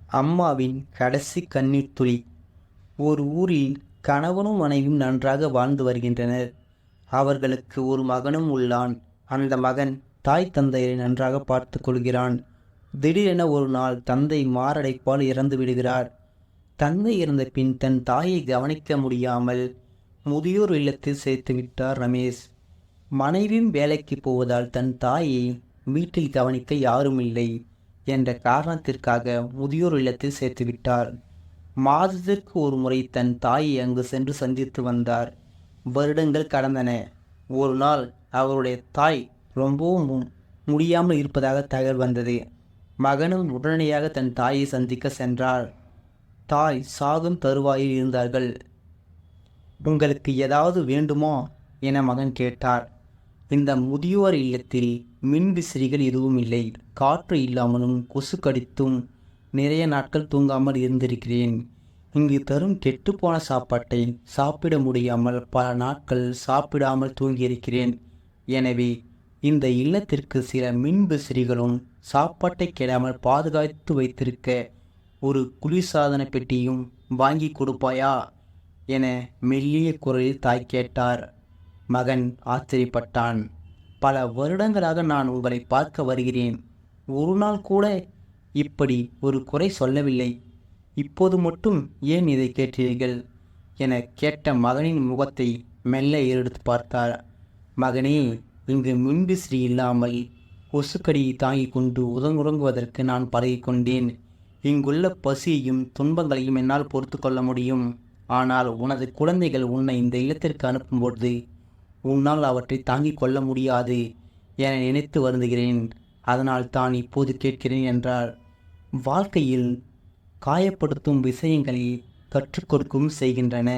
அம்மாவின் கடைசி கண்ணீர் துளி. ஒரு ஊரில் கணவனும் மனைவியும் நன்றாக வாழ்ந்து வருகின்றனர். அவர்களுக்கு ஒரு மகனும் உள்ளான். அந்த மகன் தாய் தந்தையரை நன்றாக பார்த்து கொள்கிறான். திடீரென ஒரு நாள் தந்தை மாரடைப்பால் இறந்து விடுகிறார். தந்தை இறந்த பின் தன் தாயை கவனிக்க முடியாமல் முதியோர் இல்லத்தில் சேர்த்து விட்டார் ரமேஷ். மனைவியும் வேலைக்கு போவதால் தன் தாயை வீட்டில் கவனிக்க யாரும் இல்லை என்ற காரணத்திற்காக முதியோர் இல்லத்தில் சேர்த்துவிட்டார். மாதத்திற்கு ஒரு முறை தன் தாயை அங்கு சென்று சந்தித்து வந்தார். வருடங்கள் கடந்தன. ஒரு நாள் அவருடைய தாய் ரொம்பவும் முடியாமல் இருப்பதாக தகவல் வந்தது. மகனும் உடனடியாக தன் தாயை சந்திக்க சென்றார். தாய் சாகும் தருவாயில் இருந்தார்கள். உங்களுக்கு ஏதாவது வேண்டுமோ என மகன் கேட்டார். இந்த முதியோர் இல்லத்தில் மின்விசிறிகள் எதுவும் இல்லை. காற்று இல்லாமலும் கொசு கடித்தும் நிறைய நாட்கள் தூங்காமல் இருந்திருக்கிறேன். இங்கு தரும் கெட்டுப்போன சாப்பாட்டை சாப்பிட முடியாமல் பல நாட்கள் சாப்பிடாமல் தூங்கியிருக்கிறேன். எனவே இந்த இல்லத்திற்கு சில மின்விசிறிகளும் சாப்பாட்டை கெடாமல் பாதுகாத்து வைத்திருக்க ஒரு குளிர்சாதன பெட்டியும் வாங்கி கொடுப்பாயா என மெல்லிய குரலில் தாய் கேட்டார். மகன் ஆச்சரியப்பட்டான். பல வருடங்களாக நான் உங்களை பார்க்க வருகிறேன். ஒரு நாள் கூட இப்படி ஒரு குறை சொல்லவில்லை. இப்போது மட்டும் ஏன் இதை கேட்டீர்கள் என கேட்ட மகனின் முகத்தை மெல்ல எடுத்து பார்த்தார். மகனே, இங்கு மின்விசிறி இல்லாமல் கொசுக்கடியை தாங்கிக் கொண்டு உறங்குவதற்கு நான் பழகிக்கொண்டேன். இங்குள்ள பசியையும் துன்பங்களையும் என்னால் பொறுத்து கொள்ள முடியும். ஆனால் உனது குழந்தைகள் உன்னை இந்த இல்லத்திற்கு அனுப்பும்போது உன்னால் அவற்றை தாங்கிக் கொள்ள முடியாது என நினைத்து வருந்துகிறேன். அதனால் தான் இப்போது கேட்கிறேன் என்றார். வாழ்க்கையில் காயப்படுத்தும் விஷயங்களை கற்றுக் கொடுக்கவும் செய்கின்றன.